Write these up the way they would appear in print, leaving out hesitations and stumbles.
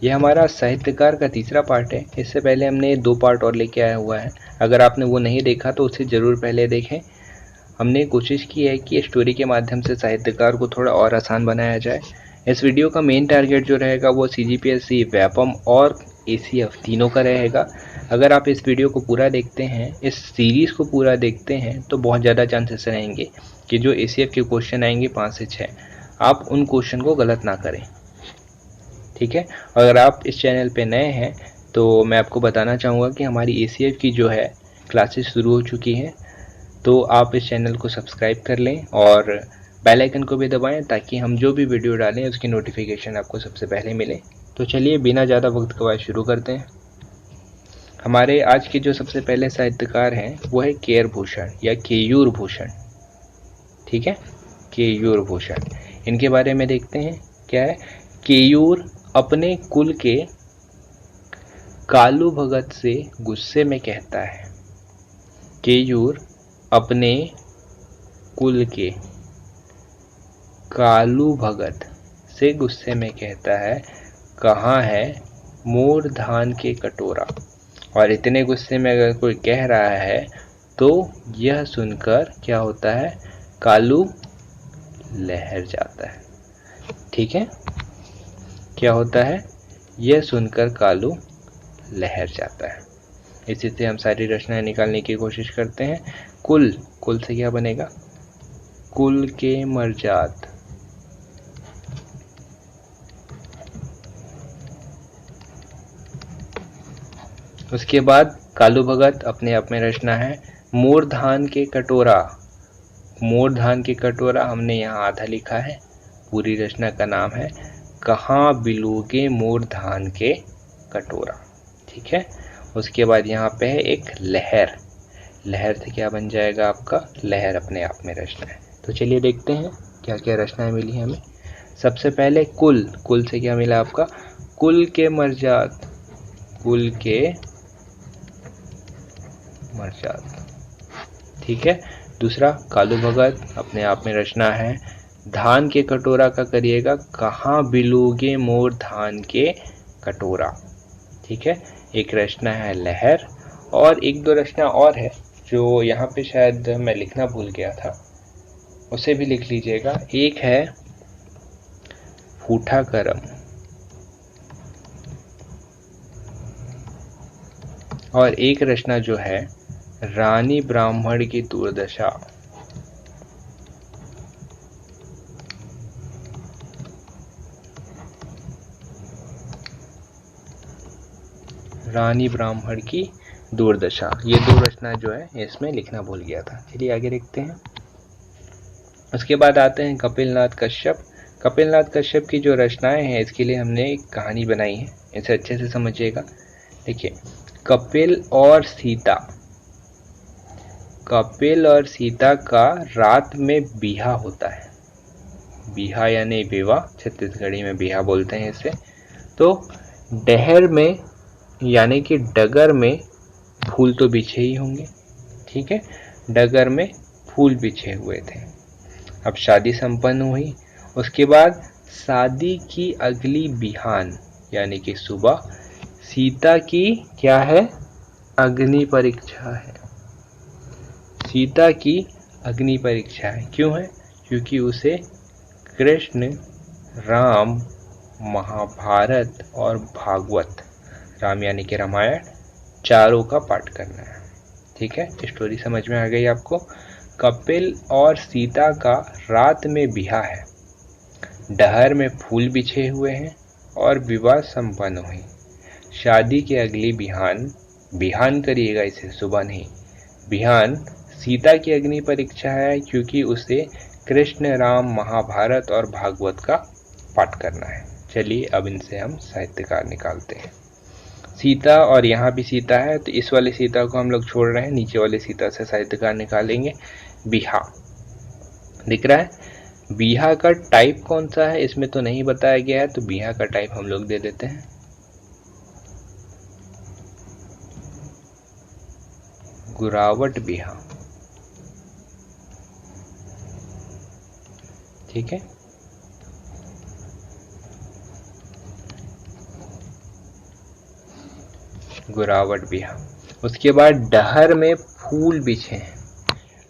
ये हमारा साहित्यकार का तीसरा पार्ट है। इससे पहले हमने 2 पार्ट और लेके आया हुआ है। अगर आपने वो नहीं देखा तो उसे ज़रूर पहले देखें। हमने कोशिश की है कि स्टोरी के माध्यम से साहित्यकार को थोड़ा और आसान बनाया जाए। इस वीडियो का मेन टारगेट जो रहेगा वो CGPSC, व्यापम और ACF तीनों का रहेगा। अगर आप इस वीडियो को पूरा देखते हैं, इस सीरीज़ को पूरा देखते हैं, तो बहुत ज़्यादा चांसेस रहेंगे कि जो ACF के क्वेश्चन आएंगे 5 से 6, आप उन क्वेश्चन को गलत ना करें। ठीक है। अगर आप इस चैनल पे नए हैं तो मैं आपको बताना चाहूँगा कि हमारी ACF की जो है क्लासेस शुरू हो चुकी हैं, तो आप इस चैनल को सब्सक्राइब कर लें और बेल आइकन को भी दबाएं ताकि हम जो भी वीडियो डालें उसकी नोटिफिकेशन आपको सबसे पहले मिले। तो चलिए बिना ज़्यादा वक्त गवाए शुरू करते हैं। हमारे आज के जो सबसे पहले साहित्यकार हैं वो है केयर भूषण या केयूर भूषण। ठीक है, केयूर भूषण। इनके बारे में देखते हैं क्या है। केयूर अपने कुल के कालू भगत से गुस्से में कहता है। केयूर अपने कुल के कालू भगत से गुस्से में कहता है, कहाँ है मोर धान के कटोरा। और इतने गुस्से में अगर कोई कह रहा है तो यह सुनकर क्या होता है, कालू लहर जाता है। ठीक है, क्या होता है, यह सुनकर कालू लहर जाता है। इसी से हम सारी रचनाएं निकालने की कोशिश करते हैं। कुल, कुल से क्या बनेगा, कुल के मर्जात। उसके बाद कालू भगत अपने आप में रचना है मोर धान के कटोरा। मोर धान के कटोरा हमने यहाँ आधा लिखा है। पूरी रचना का नाम है कहाँ बिलोगे मोर धान के कटोरा। ठीक है। उसके बाद यहाँ पे है एक लहर। लहर से क्या बन जाएगा आपका, लहर अपने आप में रचना है। तो चलिए देखते हैं क्या क्या रचनाएं मिली हमें। सबसे पहले कुल, कुल से क्या मिला आपका, कुल के मर्जात। कुल के मर्जात। ठीक है। दूसरा कालू भगत अपने आप में रचना है धान के कटोरा का करिएगा कहाँ बिलोगे मोर धान के कटोरा। ठीक है। एक रचना है लहर और एक दो रचना और है जो यहाँ पे शायद मैं लिखना भूल गया था, उसे भी लिख लीजिएगा। एक है फूठा करम और एक रचना जो है रानी ब्राह्मण की दुर्दशा। रानी ब्राह्मण की दुर्दशा, ये दो रचना जो है इसमें लिखना भूल गया था। चलिए आगे देखते हैं। उसके बाद आते हैं कपिलनाथ कश्यप। कपिलनाथ कश्यप की जो रचनाएं हैं इसके लिए हमने एक कहानी बनाई है, इसे अच्छे से समझिएगा। देखिए, कपिल और सीता, कपिल और सीता का रात में बिहा होता है। बिहा यानी विवाह, छत्तीसगढ़ी में बिहा बोलते हैं इसे। तो डहर में यानी कि डगर में फूल तो बिछे ही होंगे। ठीक है, डगर में फूल बिछे हुए थे। अब शादी संपन्न हुई। उसके बाद शादी की अगली बिहान यानी कि सुबह सीता की क्या है, अग्नि परीक्षा है। सीता की अग्नि परीक्षा है। क्यों है, क्योंकि उसे कृष्ण, राम, महाभारत और भागवत, राम यानी कि रामायण, चारों का पाठ करना है। ठीक है, स्टोरी समझ में आ गई आपको। कपिल और सीता का रात में बिहा है, डहर में फूल बिछे हुए हैं और विवाह संपन्न हुई। शादी के अगली बिहान, बिहान करिएगा इसे, सुबह नहीं, बिहान सीता की अग्नि परीक्षा है क्योंकि उसे कृष्ण, राम, महाभारत और भागवत का पाठ करना है। चलिए अब इनसे हम साहित्यकार निकालते हैं। सीता, और यहाँ भी सीता है तो इस वाली सीता को हम लोग छोड़ रहे हैं, नीचे वाली सीता से साहित्यकार निकालेंगे। बिहा दिख रहा है। बिहा का टाइप कौन सा है इसमें तो नहीं बताया गया है, तो बिहा का टाइप हम लोग दे देते हैं गुरावट बिहा। ठीक है। गुरावट बिहा। उसके बाद डहर में फूल बिछे हैं।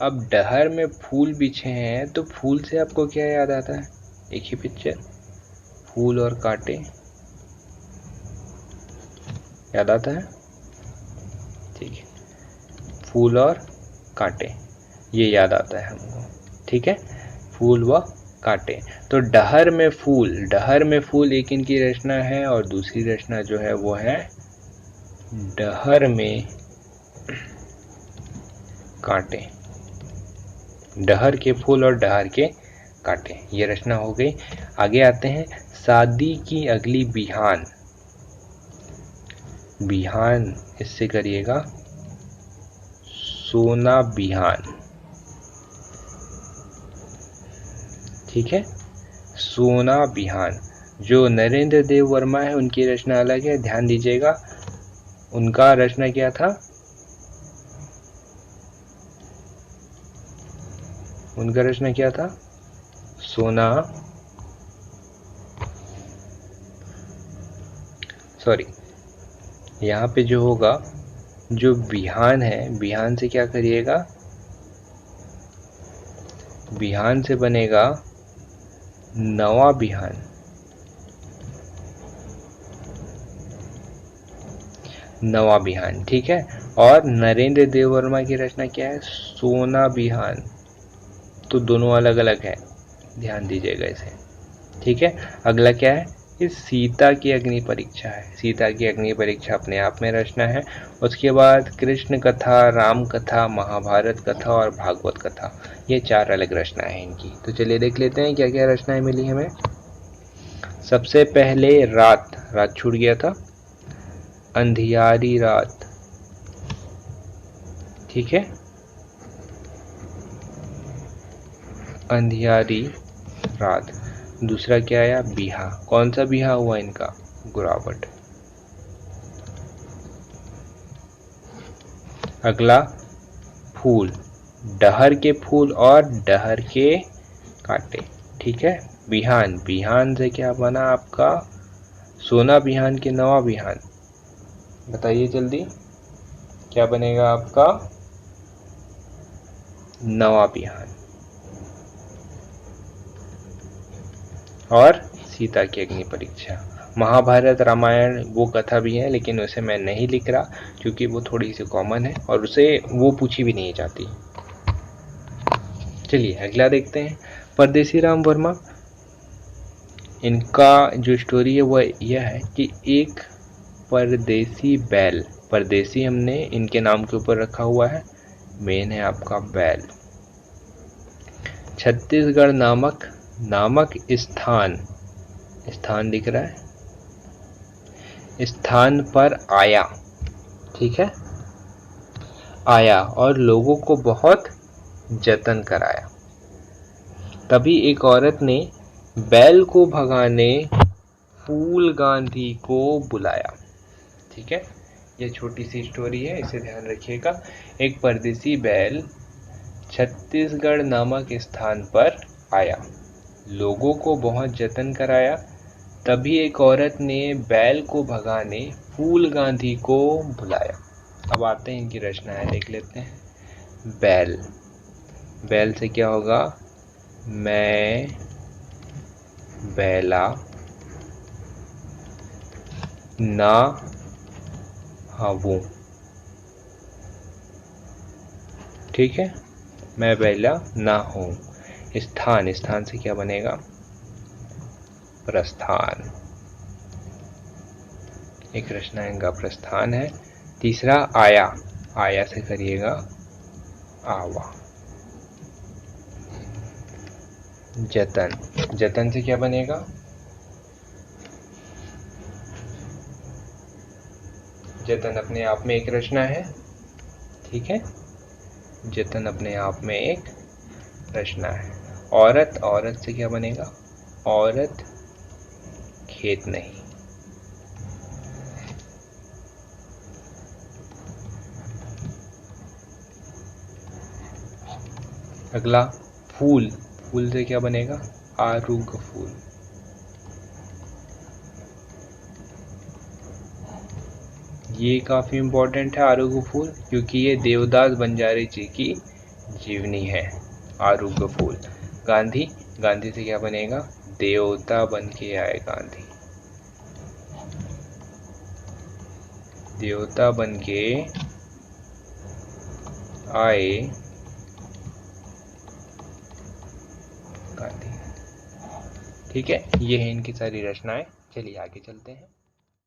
अब डहर में फूल बिछे हैं तो फूल से आपको क्या याद आता है? एक ही पिक्चर, फूल और कांटे याद आता है। ठीक है, फूल और कांटे ये याद आता है हमको। ठीक है, फूल व कांटे। तो डहर में फूल, डहर में फूल एक इनकी रचना है और दूसरी रचना जो है वो है डहर में कांटे। डहर के फूल और डहर के कांटे, ये रचना हो गई। आगे आते हैं, शादी की अगली बिहान। बिहान इससे करिएगा सोना बिहान। ठीक है, सोना बिहान। जो नरेंद्र देव वर्मा है उनकी रचना अलग है, ध्यान दीजिएगा। उनका रचना क्या था? उनका रचना क्या था? सोना, सॉरी, यहाँ पे जो होगा, जो बिहान है, बिहान से क्या करिएगा? बिहान से बनेगा नवा बिहान। नवा बिहान, ठीक है। और नरेंद्र देव वर्मा की रचना क्या है? सोना बिहान। तो दोनों अलग अलग है, ध्यान दीजिएगा इसे। ठीक है, अगला क्या है? इस सीता की अग्नि परीक्षा है। सीता की अग्नि परीक्षा अपने आप में रचना है। उसके बाद कृष्ण कथा, राम कथा, महाभारत कथा और भागवत कथा, ये 4 अलग रचनाएं हैं इनकी। तो चलिए देख लेते हैं क्या क्या रचनाएं मिली हमें। सबसे पहले रात, रात छूट गया था, अंधियारी रात। ठीक है, अंधियारी रात। दूसरा क्या आया? बिहा। कौन सा बिहा हुआ इनका? गुरावट। अगला फूल, डहर के फूल और डहर के कांटे। ठीक है, बिहान, बिहान से क्या बना आपका? सोना बिहान के नवा बिहान। बताइए जल्दी, क्या बनेगा आपका? नवा बिहान। और सीता की अग्नि परीक्षा। महाभारत रामायण वो कथा भी है, लेकिन उसे मैं नहीं लिख रहा क्योंकि वो थोड़ी सी कॉमन है और उसे वो पूछी भी नहीं जाती। चलिए अगला देखते हैं, परदेसी राम वर्मा। इनका जो स्टोरी है वो यह है कि एक परदेसी बैल, परदेसी हमने इनके नाम के ऊपर रखा हुआ है, मेन है आपका बैल, छत्तीसगढ़ नामक स्थान, स्थान दिख रहा है, स्थान पर आया। ठीक है, आया और लोगों को बहुत जतन कराया। तभी एक औरत ने बैल को भगाने फूल गांधी को बुलाया। ठीक है, ये छोटी सी स्टोरी है, इसे ध्यान रखिएगा। एक परदेसी बैल छत्तीसगढ़ नामक स्थान पर आया, लोगों को बहुत जतन कराया। तभी एक औरत ने बैल को भगाने फूल गांधी को बुलाया। अब आते हैं इनकी रचनाएं, देख लेते हैं। बैल, बैल से क्या होगा? मैं बैला ना हूँ। ठीक है, मैं बैला ना हूँ। स्थान, स्थान से क्या बनेगा? प्रस्थान। एक रचना इनका प्रस्थान है। तीसरा आया, आया से करिएगा आवा। जतन, जतन से क्या बनेगा? जतन अपने आप में एक रचना है। ठीक है, जतन अपने आप में एक रचना है। औरत, औरत से क्या बनेगा? औरत खेत नहीं। अगला फूल, फूल से क्या बनेगा? आरुग फूल। ये काफ़ी इम्पोर्टेंट है आरूग फूल, क्योंकि ये देवदास बंजारे जी की जीवनी है। आरूग फूल। गांधी, गांधी से क्या बनेगा? देवता बन के आए गांधी, देवता बन के आए गांधी। ठीक है, ये है इनकी सारी रचनाएं। चलिए आगे चलते हैं।